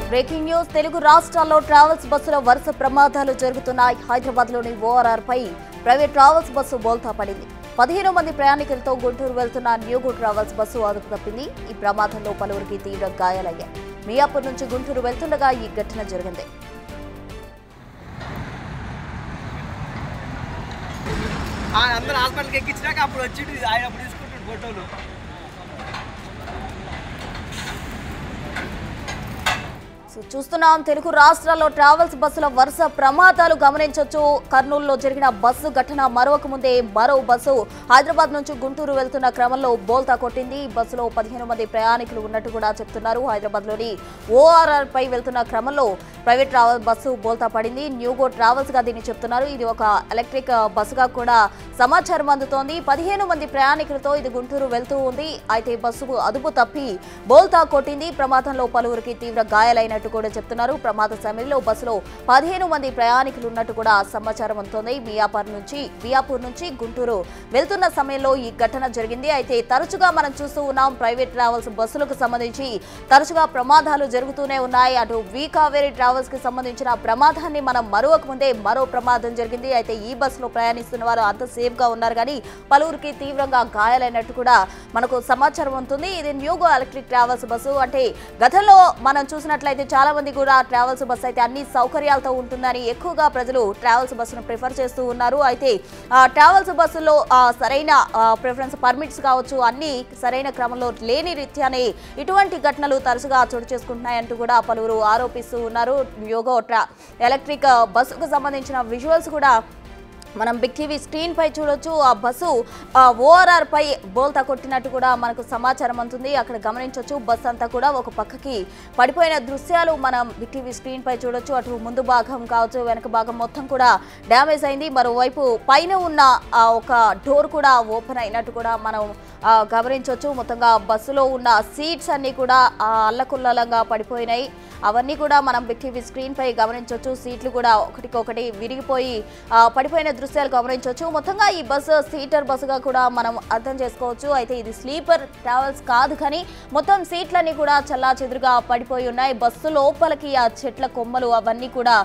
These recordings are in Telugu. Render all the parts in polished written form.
బ్రేకింగ్ న్యూస్ తెలుగు రాష్ట్రాల్లో ట్రావెల్స్ బస్సుల వరుస ప్రమాదాలు జరుగుతున్నాయి. హైదరాబాద్లోని ఓఆర్ఆర్ పై ప్రైవేట్ ట్రావెల్స్ బస్సు బోల్తా పడింది. 15 మంది ప్రయాణికులతో గుంటూరు వెళ్తున్న న్యూగో ట్రావెల్స్ బస్సు అదుపు తప్పింది. ఈ ప్రమాదంలో పలువురికి తీవ్ర గాయాలయ్యాయి. మియాపూర్ నుంచి గుంటూరు వెళ్తుండగా ఈ ఘటన జరిగింది. అందరూ హాస్పిటల్కి ఎక్కించినాక అప్పుడు వచ్చి ఆయన అప్పుడు తీసుకుంటాడు ఫోటోలు. చూస్తున్నాం తెలుగు రాష్ట్రాల్లో ట్రావెల్స్ బస్సుల వరుస ప్రమాదాలు గమనించవచ్చు. కర్నూలులో జరిగిన బస్సు ఘటన మరొక ముందే మరో బస్సు హైదరాబాద్ నుంచి గుంటూరు వెళ్తున్న క్రమంలో బోల్తా కొట్టింది. బస్సులో 15 మంది ప్రయాణికులు ఉన్నట్టు కూడా చెప్తున్నారు. హైదరాబాద్లోని ఓఆర్ఆర్ పై వెళ్తున్న క్రమంలో ప్రైవేట్ ట్రావెల్ బస్సు బోల్తా పడింది. న్యూగో ట్రావెల్స్ గా దీన్ని చెప్తున్నారు. ఇది ఒక ఎలక్ట్రిక్ బస్సుగా కూడా సమాచారం అందుతోంది. 15 మంది ప్రయాణికులతో ఇది గుంటూరు వెళ్తూ ఉంది. అయితే బస్సు అదుపు తప్పి బోల్తా కొట్టింది. ప్రమాదంలో పలువురికి తీవ్ర గాయాలైనట్టు కూడా చెప్తున్నారు. ప్రమాద సమయంలో బస్సులో 15 మంది ప్రయాణికులు ఉన్నట్టు కూడా సమాచారం అందుతోంది. మియాపూర్ నుంచి గుంటూరు వెళ్తున్న సమయంలో ఈ ఘటన జరిగింది. అయితే తరచుగా మనం చూస్తూ ఉన్నాం ప్రైవేట్ ట్రావెల్స్ బస్సులకు సంబంధించి తరచుగా ప్రమాదాలు జరుగుతూనే ఉన్నాయి. అటు వి కావేరీ ట్రావెల్స్ కి సంబంధించిన ప్రమాదాన్ని మనం మరొక ముందే మరో ప్రమాదం జరిగింది. అయితే ఈ బస్సులో ప్రయాణిస్తున్న వారు అంత సేఫ్ గా ఉన్నారు కానీ పలువురికి తీవ్రంగా గాయాలైనట్టు కూడా మనకు సమాచారం ఉంటుంది. ఇది న్యూగో ఎలక్ట్రిక్ ట్రావెల్స్ బస్సు. అంటే గతంలో మనం చూసినట్లయితే చాలా మంది కూడా ట్రావెల్స్ బస్సు అయితే అన్ని సౌకర్యాలతో ఉంటుందని ఎక్కువగా ప్రజలు ట్రావెల్స్ బస్సును ప్రిఫర్ చేస్తూ ఉన్నారు. అయితే ట్రావెల్స్ బస్సులో సరైన ప్రిఫరెన్స్ పర్మిట్స్ కావచ్చు అన్ని సరైన క్రమంలో లేని రీత్యానే ఇటువంటి ఘటనలు తరచుగా చోటు చేసుకుంటున్నాయంటూ కూడా పలువురు ఆరోపిస్తూ ఉన్నారు. న్యూగో ఎలక్ట్రిక్ బస్సుకు సంబంధించిన విజువల్స్ కూడా మనం బిగ్ టీవీ స్క్రీన్ పై చూడొచ్చు. ఆ బస్సు ఓఆర్ఆర్ పై బోల్తా కొట్టినట్టు కూడా మనకు సమాచారం అందుతుంది. అక్కడ గమనించవచ్చు బస్సు అంతా కూడా ఒక పక్కకి పడిపోయిన దృశ్యాలు మనం బిగ్ టీవీ స్క్రీన్ పై చూడొచ్చు. అటు ముందు భాగం కావచ్చు వెనక భాగం మొత్తం కూడా డ్యామేజ్ అయింది. మరోవైపు పైన ఉన్న ఒక డోర్ కూడా ఓపెన్ అయినట్టు కూడా మనం గమనించవచ్చు. మొత్తంగా బస్సులో ఉన్న సీట్స్ అన్ని కూడా అల్లకుల్లలంగా పడిపోయినాయి. అవన్నీ కూడా మనం బిగ్ టీవీ స్క్రీన్ పై గమనించవచ్చు. సీట్లు కూడా ఒకటికొకటి విరిగిపోయి పడిపోయిన దృశ్యాలు గమనించవచ్చు. మొత్తంగా ఈ బస్సు సీటర్ బస్సుగా కూడా మనం అర్థం చేసుకోవచ్చు. అయితే ఇది స్లీపర్ ట్రావెల్స్ కాదు కానీ మొత్తం సీట్లన్నీ కూడా చల్లా చెదురుగా పడిపోయి ఉన్నాయి. బస్సు లోపలికి ఆ చెట్ల కొమ్మలు అవన్నీ కూడా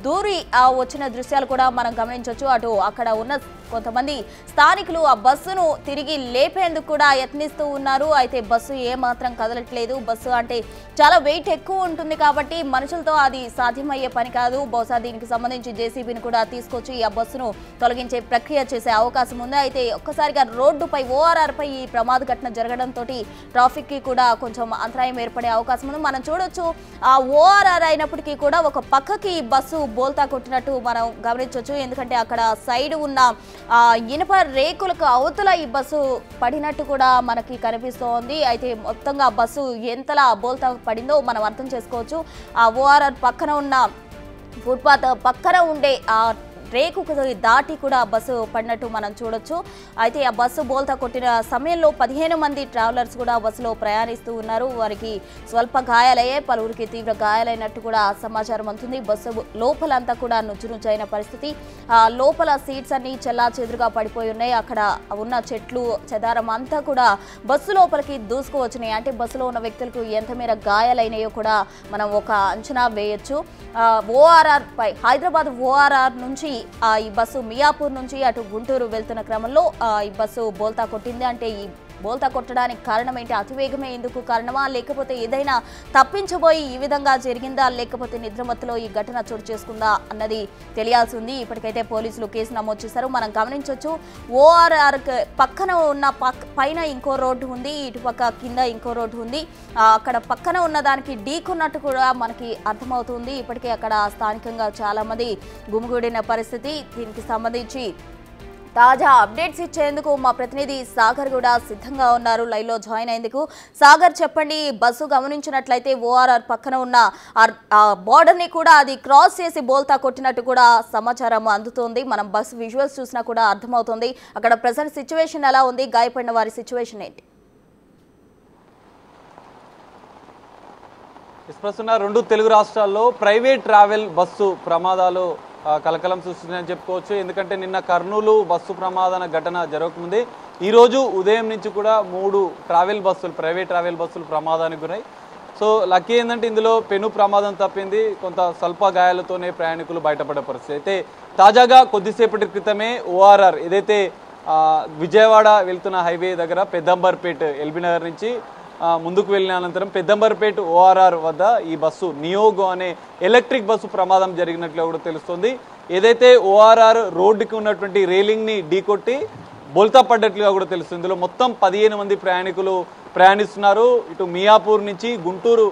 దూరి వచ్చిన దృశ్యాలు కూడా మనం గమనించవచ్చు. అక్కడ ఉన్న కొంతమంది స్థానికులు ఆ బస్సును తిరిగి లేపేందుకు కూడా యత్నిస్తూ ఉన్నారు. అయితే బస్సు ఏమాత్రం కదలట్లేదు. బస్సు అంటే చాలా వెయిట్ ఎక్కువ ఉంటుంది కాబట్టి మనుషులతో అది సాధ్యమయ్యే పని కాదు. బహుశా దీనికి సంబంధించి జేసీబీని కూడా తీసుకొచ్చి ఆ బస్సును తొలగించే ప్రక్రియ చేసే అవకాశం ఉంది. అయితే ఒక్కసారిగా రోడ్డుపై ఓఆర్ఆర్ పై ఈ ప్రమాద ఘటన జరగడంతో ట్రాఫిక్ కి కూడా కొంచెం అంతరాయం ఏర్పడే అవకాశం ఉంది. మనం చూడొచ్చు ఆ ఓఆర్ఆర్ అయినప్పటికీ కూడా ఒక పక్కకి బస్సు బోల్తా కొట్టినట్టు మనం గమనించవచ్చు. ఎందుకంటే అక్కడ సైడ్ ఉన్న ఇనుప రేకులకు అవతల ఈ బస్సు పడినట్టు కూడా మనకి కనిపిస్తోంది. అయితే మొత్తంగా బస్సు ఎంతలా బోల్తా పడిందో మనం అర్థం చేసుకోవచ్చు. ఆ ఓఆర్ఆర్ పక్కన ఉన్న ఫుట్పాత్ పక్కన ఉండే రేకు దాటి కూడా బస్సు పడినట్టు మనం చూడొచ్చు. అయితే ఆ బస్సు బోల్తా కొట్టిన సమయంలో 15 మంది ట్రావెలర్స్ కూడా బస్సులో ప్రయాణిస్తూ ఉన్నారు. వారికి స్వల్ప గాయాలయ్యే పలువురికి తీవ్ర గాయాలైనట్టు కూడా సమాచారం అందుతుంది. బస్సు లోపలంతా కూడా నుజ్జునుజ్జైన పరిస్థితి. లోపల సీట్స్ అన్ని చెల్లా చెదురుగా పడిపోయి ఉన్నాయి. అక్కడ ఉన్న చెట్లు చెదారం అంతా కూడా బస్సు లోపలికి దూసుకు వచ్చినాయి. అంటే బస్సులో ఉన్న వ్యక్తులకు ఎంత మేర గాయాలైనాయో కూడా మనం ఒక అంచనా వేయొచ్చు. ఓఆర్ఆర్ పై హైదరాబాద్ ఓఆర్ఆర్ నుంచి ఈ బస్సు మియాపూర్ నుంచి అటు గుంటూరు వెళ్తున్న క్రమంలో ఈ బస్సు బోల్తా కొట్టింది. అంటే ఈ బోల్తా కొట్టడానికి కారణం ఏంటి? అతివేగమే ఎందుకు కారణమా, లేకపోతే ఏదైనా తప్పించబోయి ఈ విధంగా జరిగిందా, లేకపోతే నిద్రమత్తులో ఈ ఘటన చోటు చేసుకుందా అన్నది తెలియాల్సి ఉంది. ఇప్పటికైతే పోలీసులు కేసు నమోదు చేశారు. మనం గమనించవచ్చు ఓఆర్ఆర్ పక్కన ఉన్న పైన ఇంకో రోడ్డు ఉంది, ఇటుపక్క కింద ఇంకో రోడ్డు ఉంది. అక్కడ పక్కన ఉన్న దానికి ఢీకొన్నట్టు కూడా మనకి అర్థమవుతుంది. ఇప్పటికే అక్కడ స్థానికంగా చాలా మంది గుమిగూడిన పరిస్థితి. దీనికి సంబంధించి తాజా అప్డేట్స్ ఇచ్చేందుకు మా ప్రతినిధి సాగర్ కూడా సిద్ధంగా ఉన్నారు, లైవ్ లో జాయిన్ అయ్యేందుకు. సాగర్ చెప్పండి, బస్సు గమనించినట్లయితే ఓఆర్ఆర్ పక్కన ఉన్న బోర్డర్ ని కూడా అది క్రాస్ చేసి బోల్తా కొట్టినట్టు కూడా సమాచారం అందుతోంది. మనం బస్సు విజువల్స్ చూసినా కూడా అర్థమవుతుంది. అక్కడ ప్రెసెంట్ సిచ్యువేషన్ ఎలా ఉంది, గాయపడిన వారి సిచ్యువేషన్ ఏంటి? ప్రస్తుతం 2 తెలుగు రాష్ట్రాల్లో ప్రైవేట్ ట్రావెల్ బస్సు ప్రమాదాలు కలకలం సృష్టిందని చెప్పుకోవచ్చు. ఎందుకంటే నిన్న కర్నూలు బస్సు ప్రమాద ఘటన జరగకముందే ఈ రోజు ఉదయం నుంచి కూడా 3 ప్రైవేట్ ట్రావెల్ బస్సులు ప్రమాదానికి గురై సో లక్కీ ఏంటంటే ఇందులో పెను ప్రమాదం తప్పింది, కొంత స్వల్ప గాయాలతోనే ప్రయాణికులు బయటపడే పరిస్థితి. అయితే తాజాగా కొద్దిసేపటి క్రితమే ఓఆర్ఆర్ ఏదైతే విజయవాడ వెళ్తున్న హైవే దగ్గర పెద్దంబర్పేట్ ఎల్బీనగర్ నుంచి ముందుకు వెళ్ళిన అనంతరం పెద్దంబర్పేట్ ఓఆర్ఆర్ వద్ద ఈ బస్సు నియోగో అనే ఎలక్ట్రిక్ బస్సు ప్రమాదం జరిగినట్లు కూడా తెలుస్తుంది. ఏదైతే ఓఆర్ఆర్ రోడ్డుకి ఉన్నటువంటి రైలింగ్ని ఢీకొట్టి బోల్తా పడ్డట్లుగా కూడా తెలుస్తుంది. ఇందులో మొత్తం 15 మంది ప్రయాణికులు ప్రయాణిస్తున్నారు. ఇటు మియాపూర్ నుంచి గుంటూరు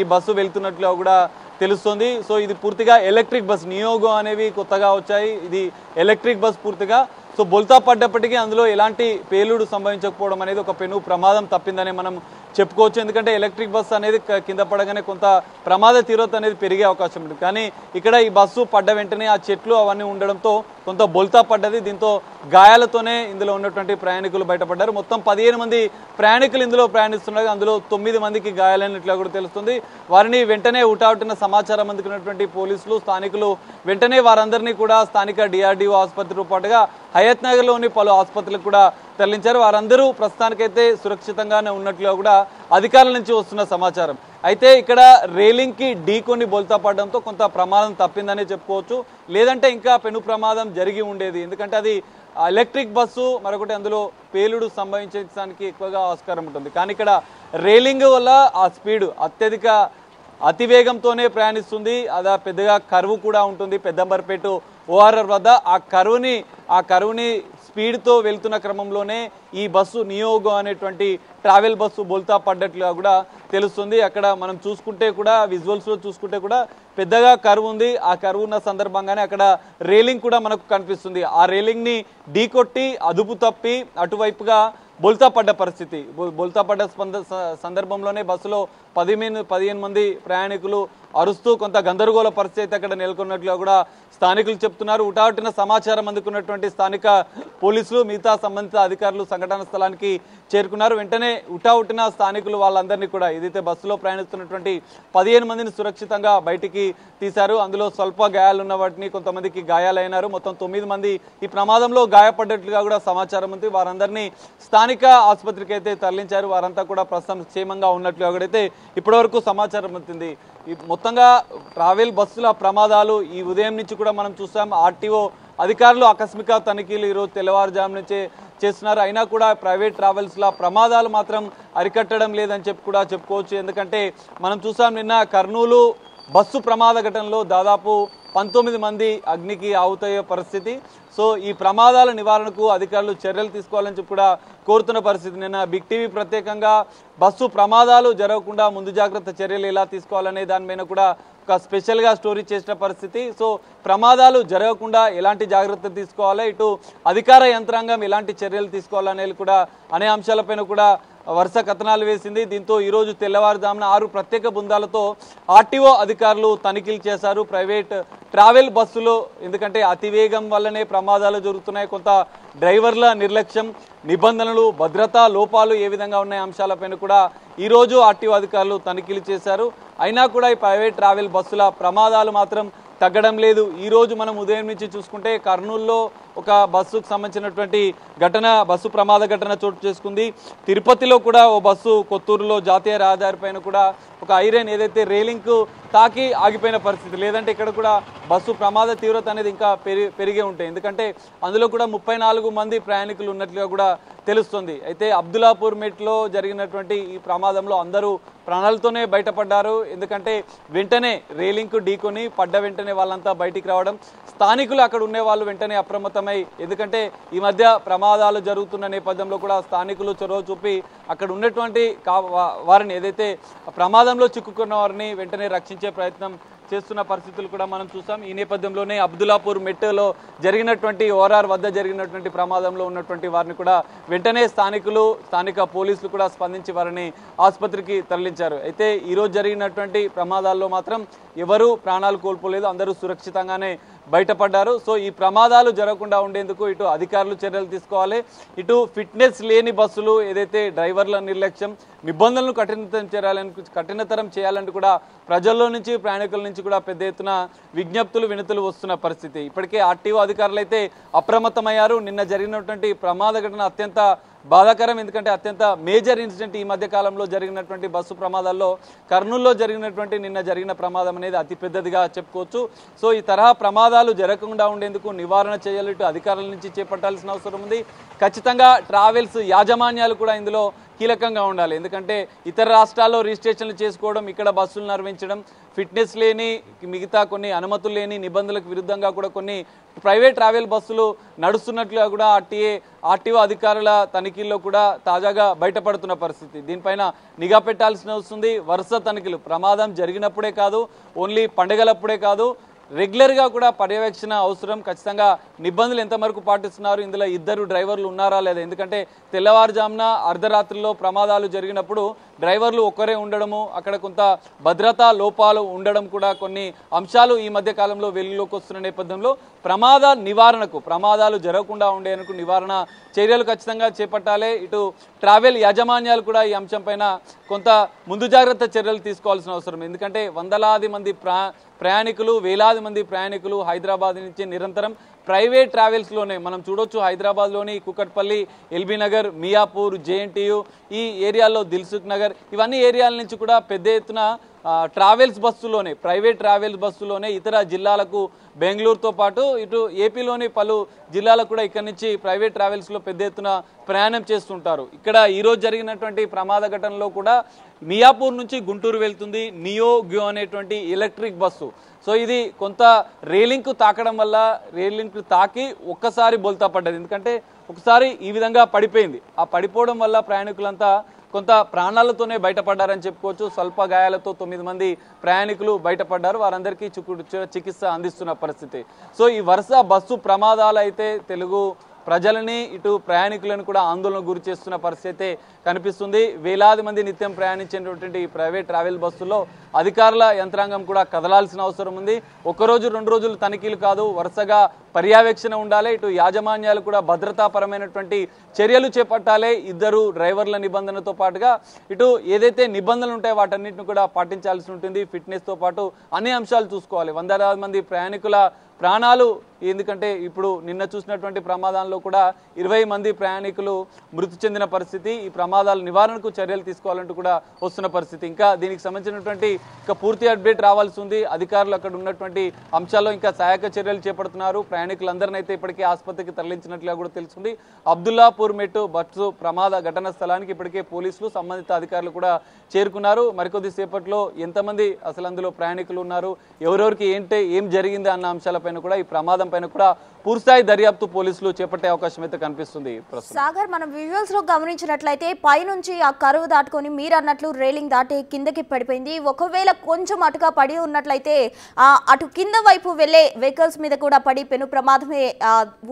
ఈ బస్సు వెళ్తున్నట్లుగా కూడా తెలుస్తుంది. సో ఇది పూర్తిగా ఎలక్ట్రిక్ బస్, నియోగో అనేవి కొత్తగా వచ్చాయి. ఇది ఎలక్ట్రిక్ బస్ పూర్తిగా. సో బోల్తా పడ్డప్పటికీ అందులో ఎలాంటి పేలుడు సంభవించకపోవడం అనేది ఒక పెను ప్రమాదం తప్పిందని మనం చెప్పుకోవచ్చు. ఎందుకంటే ఎలక్ట్రిక్ బస్సు అనేది కింద పడగానే కొంత ప్రమాద తీవ్రత అనేది పెరిగే అవకాశం ఉంటుంది. కానీ ఇక్కడ ఈ బస్సు పడ్డ వెంటనే ఆ చెట్లు అవన్నీ ఉండడంతో కొంత బోల్తా పడ్డది. దీంతో గాయాలతోనే ఇందులో ఉన్నటువంటి ప్రయాణికులు బయటపడ్డారు. మొత్తం 15 మంది ప్రయాణికులు ఇందులో ప్రయాణిస్తున్నారు. అందులో 9 మందికి గాయాలైనట్లుగా కూడా తెలుస్తుంది. వారిని వెంటనే హుటాహుటిన సమాచారం అందుకున్నటువంటి పోలీసులు, స్థానికులు వెంటనే వారందరినీ కూడా స్థానిక డిఆర్డీఓ ఆసుపత్రితో పాటుగా హయత్ నగర్లోని పలు ఆసుపత్రులకు కూడా తరలించారు. వారందరూ ప్రస్తుతానికైతే సురక్షితంగానే ఉన్నట్లుగా కూడా అధికారుల నుంచి వస్తున్న సమాచారం. అయితే ఇక్కడ రైలింగ్కి ఢీకొని బోల్తా పడడంతో కొంత ప్రమాదం తప్పిందనే చెప్పుకోవచ్చు. లేదంటే ఇంకా పెను ప్రమాదం జరిగి ఉండేది. ఎందుకంటే అది ఎలక్ట్రిక్ బస్సు, మరొకటి అందులో పేలుడు సంభవించడానికి ఎక్కువగా ఆస్కారం ఉంటుంది. కానీ ఇక్కడ రైలింగ్ వల్ల ఆ స్పీడ్ అతివేగంతోనే ప్రయాణిస్తుంది. అదా పెద్దగా కరువు కూడా ఉంటుంది పెద్దంబర్పేట ఓఆర్ఆర్ వద్ద. ఆ కరువుని స్పీడ్తో వెళ్తున్న క్రమంలోనే ఈ బస్సు నియోగో అనేటువంటి ట్రావెల్ బస్సు బోల్తా పడ్డట్లుగా కూడా తెలుస్తుంది. అక్కడ మనం చూసుకుంటే కూడా విజువల్స్లో చూసుకుంటే కూడా పెద్దగా కరువు ఉంది. ఆ కరువు ఉన్న సందర్భంగానే అక్కడ రైలింగ్ కూడా మనకు కనిపిస్తుంది. ఆ రైలింగ్ని ఢీకొట్టి అదుపు తప్పి అటువైపుగా బోల్తా పడ్డ పరిస్థితి. బోల్తా పడ్డ సందర్భంలోనే బస్సులో 15 మంది ప్రయాణికులు అరుస్తూ కొంత గందరగోళ పరిస్థితి అక్కడ నెలకొన్నట్లుగా కూడా స్థానికులు చెప్తున్నారు. హుటాహుటిన సమాచారం అందుకున్నటువంటి స్థానిక పోలీసులు, మిగతా సంబంధిత అధికారులు సంఘటన స్థలానికి చేరుకున్నారు. వెంటనే హుటాహుటిన స్థానికులు వాళ్ళందరినీ కూడా ఏదైతే బస్సులో ప్రయాణిస్తున్నటువంటి 15 మందిని సురక్షితంగా బయటికి తీశారు. అందులో స్వల్ప గాయాలున్న వాటిని కొంతమందికి గాయాలైనారు. మొత్తం 9 మంది ఈ ప్రమాదంలో గాయపడ్డట్లుగా కూడా సమాచారం ఉంది. వారందరినీ స్థానిక ఆసుపత్రికి అయితే తరలించారు. వారంతా కూడా ప్రస్తుతం క్షేమంగా ఉన్నట్లుగా కూడా ఇప్పటివరకు సమాచారం అందుతుంది. మొత్తంగా ట్రావెల్ బస్సుల ప్రమాదాలు ఈ ఉదయం నుంచి కూడా మనం చూసాం. ఆర్టీఓ అధికారులు ఆకస్మిక తనిఖీలు ఈరోజు తెల్లవారుజాము నుంచే చేస్తున్నారు. అయినా కూడా ప్రైవేట్ ట్రావెల్స్ల ప్రమాదాలు మాత్రం అరికట్టడం లేదని చెప్పుకోవచ్చు. ఎందుకంటే మనం చూసాం నిన్న కర్నూలు బస్సు ప్రమాద ఘటనలో దాదాపు 19 మంది అగ్నికి ఆవుతయ్యే పరిస్థితి. సో ఈ ప్రమాదాల నివారణకు అధికారులు చర్యలు తీసుకోవాలని చెప్పి కూడా కోరుతున్న పరిస్థితి. నిన్న బిగ్ టీవీ ప్రత్యేకంగా బస్సు ప్రమాదాలు జరగకుండా ముందు జాగ్రత్త చర్యలు ఎలా తీసుకోవాలనే దాని మీద కూడా ఒక స్పెషల్గా స్టోరీ చేసిన పరిస్థితి. సో ప్రమాదాలు జరగకుండా ఎలాంటి జాగ్రత్తలు తీసుకోవాలి, ఇటు అధికార యంత్రాంగం ఎలాంటి చర్యలు తీసుకోవాలనేది కూడా అనే అంశాలపైన కూడా వరుస కథనాలు వేసింది. దీంతో ఈరోజు తెల్లవారుజామున 6 ప్రత్యేక బృందాలతో ఆర్టీఓ అధికారులు తనిఖీలు చేశారు ప్రైవేట్ ట్రావెల్ బస్సులో. ఎందుకంటే అతివేగం వల్లనే ప్రమాదాలు జరుగుతున్నాయి. కొంత డ్రైవర్ల నిర్లక్ష్యం, నిబంధనలు, భద్రతా లోపాలు ఏ విధంగా ఉన్నాయి అంశాలపైన కూడా ఈరోజు ఆర్టీఓ అధికారులు తనిఖీలు చేశారు. అయినా కూడా ఈ ప్రైవేట్ ట్రావెల్ బస్సుల ప్రమాదాలు మాత్రం తగ్గడం లేదు. ఈరోజు మనం ఉదయం నుంచి చూసుకుంటే కర్నూలులో ఒక బస్సుకు సంబంధించినటువంటి బస్సు ప్రమాద ఘటన చోటు చేసుకుంది. తిరుపతిలో కూడా ఓ బస్సు కొత్తూరులో జాతీయ రహదారి పైన కూడా ఒక ఐరన్ ఏదైతే రైలింగ్కు తాకి ఆగిపోయిన పరిస్థితి. లేదంటే ఇక్కడ కూడా బస్సు ప్రమాద తీవ్రత అనేది ఇంకా పెరిగే ఉంటాయి. ఎందుకంటే అందులో కూడా 34 మంది ప్రయాణికులు ఉన్నట్లుగా కూడా తెలుస్తుంది. అయితే అబ్దుల్లాపూర్ మెట్లో జరిగినటువంటి ఈ ప్రమాదంలో అందరూ ప్రాణాలతోనే బయటపడ్డారు. ఎందుకంటే వెంటనే రైలింగ్కు ఢీకొని పడ్డ వెంటనే వాళ్ళంతా బయటికి రావడం, స్థానికులు అక్కడ ఉండే వాళ్ళు వెంటనే అప్రమత్తమై, ఎందుకంటే ఈ మధ్య ప్రమాదాలు జరుగుతున్న నేపథ్యంలో కూడా స్థానికులు చొరవ చూపి అక్కడ ఉన్నటువంటి వారిని ఏదైతే ప్రమాదంలో చిక్కుకున్న వారిని వెంటనే రక్షించే ప్రయత్నం చేస్తున్న పరిస్థితులు కూడా మనం చూసాం. ఈ నేపథ్యంలోనే అబ్దుల్లాపూర్ మెట్రోలో జరిగినటువంటి ఓఆర్ఆర్ వద్ద జరిగినటువంటి ప్రమాదంలో ఉన్నటువంటి వారిని కూడా వెంటనే స్థానిక పోలీసులు కూడా స్పందించి వారిని ఆసుపత్రికి తరలించారు. అయితే ఈరోజు జరిగినటువంటి ప్రమాదాల్లో మాత్రం ఎవరూ ప్రాణాలు కోల్పోలేదు, అందరూ సురక్షితంగానే బయటపడ్డారు. సో ఈ ప్రమాదాలు జరగకుండా ఉండేందుకు ఇటు అధికారులు చర్యలు తీసుకోవాలి, ఇటు ఫిట్నెస్ లేని బస్సులు ఏదైతే డ్రైవర్ల నిర్లక్ష్యం, నిబంధనలను కఠినతరం చేయాలని కూడా ప్రజల్లో నుంచి ప్రయాణికుల నుంచి కూడా పెద్ద ఎత్తున విజ్ఞప్తులు వినతులు వస్తున్న పరిస్థితి. ఇప్పటికే ఆర్టీఓ అధికారులు అయితే అప్రమత్తమయ్యారు. నిన్న జరిగినటువంటి ప్రమాద ఘటన అత్యంత బాధాకరం. ఎందుకంటే అత్యంత మేజర్ ఇన్సిడెంట్ ఈ మధ్య కాలంలో జరిగినటువంటి బస్సు ప్రమాదాల్లో కర్నూలులో జరిగినటువంటి నిన్న జరిగిన ప్రమాదం అనేది అతి పెద్దదిగా చెప్పుకోవచ్చు. సో ఈ తరహా ప్రమాదాలు జరగకుండా ఉండేందుకు నివారణ చేయాలి, ఇటు అధికారుల నుంచి చేపట్టాల్సిన అవసరం ఉంది. ఖచ్చితంగా ట్రావెల్స్ యాజమాన్యాలు కూడా ఇందులో కీలకంగా ఉండాలి. ఎందుకంటే ఇతర రాష్ట్రాల్లో రిజిస్ట్రేషన్లు చేసుకోవడం, ఇక్కడ బస్సులు నిర్వహించడం, ఫిట్నెస్ లేని మిగతా కొన్ని అనుమతులు లేని నిబంధనలకు విరుద్ధంగా కూడా కొన్ని ప్రైవేట్ ట్రావెల్ బస్సులు నడుస్తున్నట్లుగా కూడా ఆర్టీఓ అధికారుల తనిఖీల్లో కూడా తాజాగా బయటపడుతున్న పరిస్థితి. దీనిపైన నిఘా పెట్టాల్సిన వస్తుంది. వరుస తనిఖీలు ప్రమాదం జరిగినప్పుడే కాదు, ఓన్లీ పండుగలప్పుడే కాదు, రెగ్యులర్గా కూడా పర్యవేక్షణ అవసరం. ఖచ్చితంగా నిబంధనలు ఎంతవరకు పాటిస్తున్నారు, ఇందులో ఇద్దరు డ్రైవర్లు ఉన్నారా లేదా, ఎందుకంటే తెల్లవారుజామున అర్ధరాత్రిలో ప్రమాదాలు జరిగినప్పుడు డ్రైవర్లు ఒక్కరే ఉండడము, అక్కడ కొంత భద్రతా లోపాలు ఉండడం కూడా కొన్ని అంశాలు ఈ మధ్య కాలంలో వెలుగులోకి వస్తున్న నేపథ్యంలో ప్రమాదాలు జరగకుండా ఉండేందుకు నివారణ చర్యలు ఖచ్చితంగా చేపట్టాలి. ఇటు ట్రావెల్ యాజమాన్యాలు కూడా ఈ అంశం పైన కొంత ముందు జాగ్రత్త చర్యలు తీసుకోవాల్సిన అవసరం. ఎందుకంటే వందలాది మంది ప్రయాణికులు, వేలాది మంది ప్రయాణికులు హైదరాబాద్ నుంచి నిరంతరం ప్రైవేట్ ట్రావెల్స్లోనే మనం చూడొచ్చు. హైదరాబాద్లోని కుకట్పల్లి, ఎల్బీ నగర్, మియాపూర్, జేఎన్టీయూ ఈ ఏరియాల్లో దిల్సుఖ్ నగర్ ఇవన్నీ ఏరియాల నుంచి కూడా పెద్ద ఎత్తున ట్రావెల్స్ బస్సులోనే, ప్రైవేట్ ట్రావెల్స్ బస్సులోనే ఇతర జిల్లాలకు, బెంగళూరుతో పాటు ఇటు ఏపీలోని పలు జిల్లాలకు కూడా ఇక్కడ నుంచి ప్రైవేట్ ట్రావెల్స్లో పెద్ద ఎత్తున ప్రయాణం చేస్తుంటారు. ఇక్కడ ఈరోజు జరిగినటువంటి ప్రమాద ఘటనలో కూడా మియాపూర్ నుంచి గుంటూరు వెళ్తుంది నియోగ్యో అనేటువంటి ఎలక్ట్రిక్ బస్సు. సో ఇది కొంత రేలింగ్కు తాకడం వల్ల రేలింగ్కు తాకి ఒక్కసారి బోల్తా పడ్డది. ఎందుకంటే ఒకసారి ఈ విధంగా పడిపోయింది. ఆ పడిపోవడం వల్ల ప్రయాణికులంతా కొంత ప్రాణాలతోనే బయటపడ్డారని చెప్పుకోవచ్చు. స్వల్ప గాయాలతో 9 మంది ప్రయాణికులు బయటపడ్డారు. వారందరికీ చికిత్స అందిస్తున్న పరిస్థితి. సో ఈ వరుస బస్సు ప్రమాదాలు అయితే తెలుగు ప్రజలని, ఇటు ప్రయాణికులను కూడా ఆందోళన గురి చేస్తున్న పరిస్థితి కనిపిస్తుంది. వేలాది మంది నిత్యం ప్రయాణించేటువంటి ప్రైవేట్ ట్రావెల్ బస్సుల్లో అధికారుల యంత్రాంగం కూడా కదలాల్సిన అవసరం ఉంది. ఒక్కరోజు 2 రోజులు తనిఖీలు కాదు, వరుసగా పర్యవేక్షణ ఉండాలి. ఇటు యాజమాన్యాలు కూడా భద్రతాపరమైనటువంటి చర్యలు చేపట్టాలి. ఇద్దరు డ్రైవర్ల నిబంధనతో పాటుగా ఇటు ఏదైతే నిబంధనలు ఉంటాయో వాటన్నిటిని కూడా పాటించాల్సి ఉంటుంది. ఫిట్నెస్తో పాటు అన్ని అంశాలు చూసుకోవాలి. వందలాది మంది ప్రయాణికుల ప్రాణాలు, ఎందుకంటే ఇప్పుడు నిన్న చూసినటువంటి ప్రమాదంలో కూడా 20 మంది ప్రయాణికులు మృతి చెందిన పరిస్థితి. ఈ ప్రమాదాల నివారణకు చర్యలు తీసుకోవాలంటూ కూడా వస్తున్న పరిస్థితి. ఇంకా దీనికి సంబంధించినటువంటి పూర్తి అప్డేట్ రావాల్సి ఉంది. అధికారులు అక్కడ ఉన్నటువంటి అంశాల్లో ఇంకా సహాయక చర్యలు చేపడుతున్నారు. ప్రయాణికులందరినీ అయితే ఇప్పటికే ఆసుపత్రికి తరలించినట్లుగా కూడా తెలుస్తుంది. అబ్దుల్లాపూర్ మెట్టు బస్సు ప్రమాద ఘటన స్థలానికి ఇప్పటికే పోలీసులు, సంబంధిత అధికారులు కూడా చేరుకున్నారు. మరికొద్ది సేపట్లో ఎంతమంది అసలు అందులో ప్రయాణికులు ఉన్నారు, ఎవరెవరికి ఏం జరిగింది అన్న అంశాలపైన కూడా, ఈ ప్రమాదం పైన కూడా పూర్తిస్థాయి దర్యాప్తు పోలీసులు చేపట్టే అవకాశం అయితే కనిపిస్తుంది. సాగర్, మనం విజువల్స్ లో గమనించినట్లయితే పైనుంచి ఆ కరువు దాటుకొని మీరు అన్నట్లు రేలింగ్ దాటి కిందకి పడిపోయింది. ఒకవేళ కొంచెం అటుగా పడి ఉన్నట్లయితే అటు కింద వైపు వెళ్లే వెహికల్స్ మీద కూడా పడి పెను ప్రమాదమే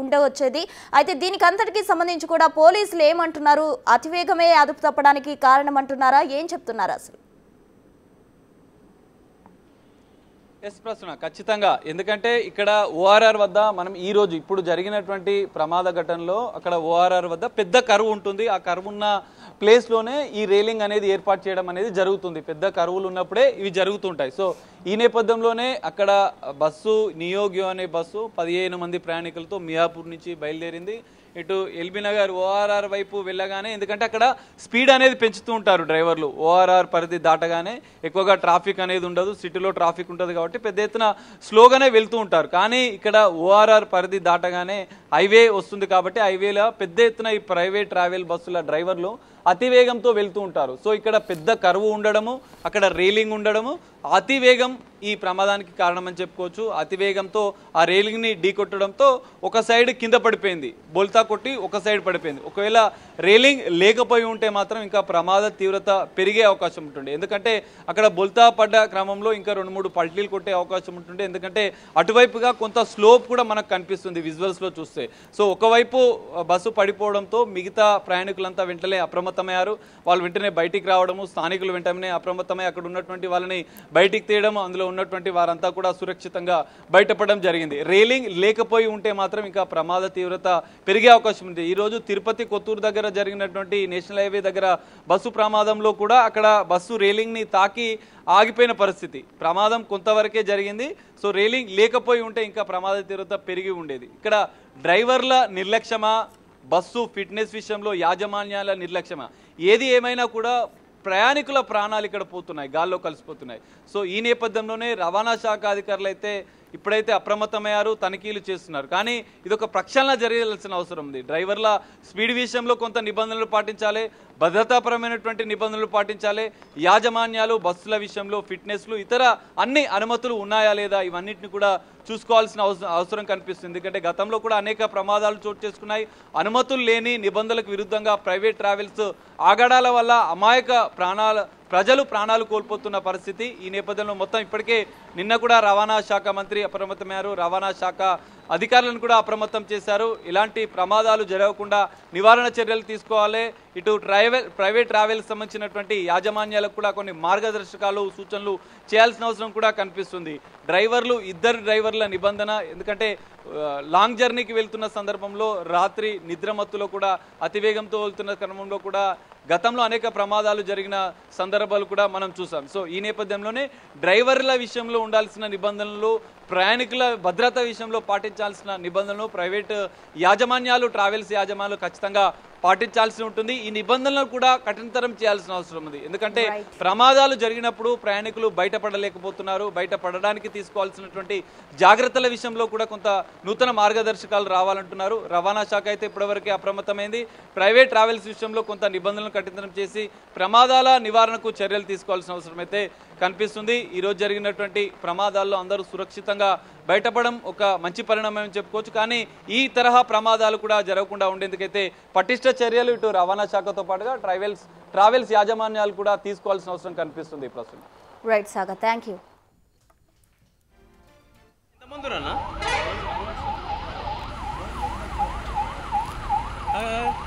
ఉండవచ్చేది. అయితే దీనికి అంతటికి సంబంధించి కూడా పోలీసులు ఏమంటున్నారు? అతివేగమే అదుపు తప్పడానికి కారణం అంటున్నారా? ఏం చెప్తున్నారు అసలు? ప్రశ్న ఖచ్చితంగా. ఎందుకంటే ఇక్కడ ఓఆర్ఆర్ వద్ద మనం ఈ రోజు ఇప్పుడు జరిగినటువంటి ప్రమాద ఘటనలో అక్కడ ఓఆర్ఆర్ వద్ద పెద్ద కరువు ఉంటుంది. ఆ కరువు ఉన్న ప్లేస్లోనే ఈ రేలింగ్ అనేది ఏర్పాటు చేయడం అనేది జరుగుతుంది. పెద్ద కరువులు ఉన్నప్పుడే ఇవి జరుగుతుంటాయి. సో ఈ నేపథ్యంలోనే అక్కడ బస్సు నియోగ్యో అనే బస్సు 15 మంది ప్రయాణికులతో మియాపూర్ నుంచి బయలుదేరింది. ఇటు ఎల్బీ నగర్ ఓఆర్ఆర్ వైపు వెళ్ళగానే, ఎందుకంటే అక్కడ స్పీడ్ అనేది పెంచుతూ ఉంటారు డ్రైవర్లు. ఓఆర్ఆర్ పరిధి దాటగానే ఎక్కువగా ట్రాఫిక్ అనేది ఉండదు, సిటీలో ట్రాఫిక్ ఉంటుంది కాబట్టి పెద్ద ఎత్తున స్లోగానే వెళ్తూ ఉంటారు. కానీ ఇక్కడ ఓఆర్ఆర్ పరిధి దాటగానే హైవే వస్తుంది కాబట్టి హైవేలో పెద్ద ఎత్తున ఈ ప్రైవేట్ ట్రావెల్ బస్సుల డ్రైవర్లు అతివేగంతో వెళ్తూ ఉంటారు. సో ఇక్కడ పెద్ద కరువు ఉండడము, అక్కడ రేలింగ్ ఉండడము, అతివేగం ఈ ప్రమాదానికి కారణమని చెప్పుకోవచ్చు. అతివేగంతో ఆ రేలింగ్ని ఢీకొట్టడంతో ఒక సైడ్ కింద పడిపోయింది, బోల్తా కొట్టి ఒక సైడ్ పడిపోయింది. ఒకవేళ రేలింగ్ లేకపోయి ఉంటే మాత్రం ఇంకా ప్రమాద తీవ్రత పెరిగే అవకాశం ఉంటుంది. ఎందుకంటే అక్కడ బోల్తా పడ్డ క్రమంలో ఇంకా 2-3 పల్టీలు కొట్టే అవకాశం ఉంటుంది. ఎందుకంటే అటువైపుగా కొంత స్లోప్ కూడా మనకు కనిపిస్తుంది విజువల్స్లో చూస్తే. సో ఒకవైపు బస్సు పడిపోవడంతో మిగతా ప్రయాణికులంతా వెంటనే అప్రమత్తమయ్యారు. వాళ్ళు వెంటనే బయటికి రావడము, స్థానికులు వెంటనే అప్రమత్తమై అక్కడ ఉన్నటువంటి వాళ్ళని బయటికి తీయడం, అందులో ఉన్నటువంటి వారంతా కూడా సురక్షితంగా బయటపడడం జరిగింది. రేలింగ్ లేకపోయి ఉంటే మాత్రం ఇంకా ప్రమాద తీవ్రత పెరిగే అవకాశం ఉంది. ఈరోజు తిరుపతి కొత్తూరు దగ్గర జరిగినటువంటి నేషనల్ హైవే దగ్గర బస్సు ప్రమాదంలో కూడా అక్కడ బస్సు రేలింగ్ని తాకి ఆగిపోయిన పరిస్థితి. ప్రమాదం కొంతవరకే జరిగింది. సో రేలింగ్ లేకపోయి ఉంటే ఇంకా ప్రమాద తీవ్రత పెరిగి ఉండేది. ఇక్కడ డ్రైవర్ల నిర్లక్ష్యమా, బస్సు ఫిట్నెస్ విషయంలో యాజమాన్యాల నిర్లక్ష్యమా? ఏది ఏమైనా కూడా ప్రయాణికుల ప్రాణాలు ఇక్కడ పోతున్నాయి, గాల్లో కలిసిపోతున్నాయి. సో ఈ నేపథ్యంలోనే రవాణా శాఖ అధికారులు అయితే ఇప్పుడైతే అప్రమత్తమయ్యారు, తనిఖీలు చేస్తున్నారు. కానీ ఇదొక ప్రక్షాళన జరగాల్సిన అవసరం ఉంది. డ్రైవర్ల స్పీడ్ విషయంలో కొంత నిబంధనలు పాటించాలి, భద్రతాపరమైనటువంటి నిబంధనలు పాటించాలి. యాజమాన్యాలు బస్సుల విషయంలో ఫిట్నెస్లు ఇతర అన్ని అనుమతులు ఉన్నాయా లేదా ఇవన్నిటిని కూడా చూసుకోవాల్సిన అవసరం కనిపిస్తుంది. ఎందుకంటే గతంలో కూడా అనేక ప్రమాదాలు చోటు చేసుకున్నాయి. అనుమతులు లేని నిబంధనలకు విరుద్ధంగా ప్రైవేట్ ట్రావెల్స్ ఆగడాల వల్ల అమాయక ప్రజలు ప్రాణాలు కోల్పోతున్న పరిస్థితి. ఈ నేపథ్యంలో మొత్తం ఇప్పటికే నిన్న కూడా రవాణా శాఖ మంత్రి అప్రమత్తమయ్యారు, రవాణా శాఖ అధికారులను కూడా అప్రమత్తం చేశారు. ఇలాంటి ప్రమాదాలు జరగకుండా నివారణ చర్యలు తీసుకోవాలి. ఇటు ప్రైవేట్ ట్రావెల్స్ సంబంధించినటువంటి యాజమాన్యాలకు కూడా కొన్ని మార్గదర్శకాలు సూచనలు చేయాల్సిన అవసరం కూడా కనిపిస్తుంది. ఇద్దరు డ్రైవర్ల నిబంధన, ఎందుకంటే లాంగ్ జర్నీకి వెళ్తున్న సందర్భంలో రాత్రి నిద్రమత్తులో కూడా అతివేగంతో వెళ్తున్న క్రమంలో కూడా గతంలో అనేక ప్రమాదాలు జరిగిన సందర్భాలు కూడా మనం చూసాం. సో ఈ నేపథ్యంలోనే డ్రైవర్ల విషయంలో ఉండాల్సిన నిబంధనలు, ప్రయాణికుల భద్రత విషయంలో పాటించాల్సిన నిబంధనలు ప్రైవేట్ యాజమాన్యాలు, ట్రావెల్స్ యాజమాన్యాలు ఖచ్చితంగా పాటించాల్సి ఉంటుంది. ఈ నిబంధనలు కూడా కఠినతరం చేయాల్సిన అవసరం ఉంది. ఎందుకంటే ప్రమాదాలు జరిగినప్పుడు ప్రయాణికులు బయటపడలేకపోతున్నారు. బయటపడడానికి తీసుకోవాల్సినటువంటి జాగ్రత్తల విషయంలో కూడా కొంత నూతన మార్గదర్శకాలు రావాలంటున్నారు. రవాణా శాఖ అయితే ఇప్పటివరకే అప్రమత్తమైంది. ప్రైవేట్ ట్రావెల్స్ విషయంలో కొంత నిబంధనలు కఠినతరం చేసి ప్రమాదాల నివారణకు చర్యలు తీసుకోవాల్సిన అవసరం అయితే కనిపిస్తుంది. ఈరోజు జరిగినటువంటి ప్రమాదాల్లో అందరూ సురక్షితంగా బయటపడడం ఒక మంచి పరిణామం చెప్పుకోవచ్చు. కానీ ఈ తరహా ప్రమాదాలు కూడా జరగకుండా ఉండేందుకైతే పటిష్ట చర్యలు ఇటు రవాణా శాఖతో పాటుగా ట్రావెల్స్ యాజమాన్యాలు కూడా తీసుకోవాల్సిన అవసరం కనిపిస్తుంది ప్రస్తుతం. Right Sagar, thank you. ఎంతమంది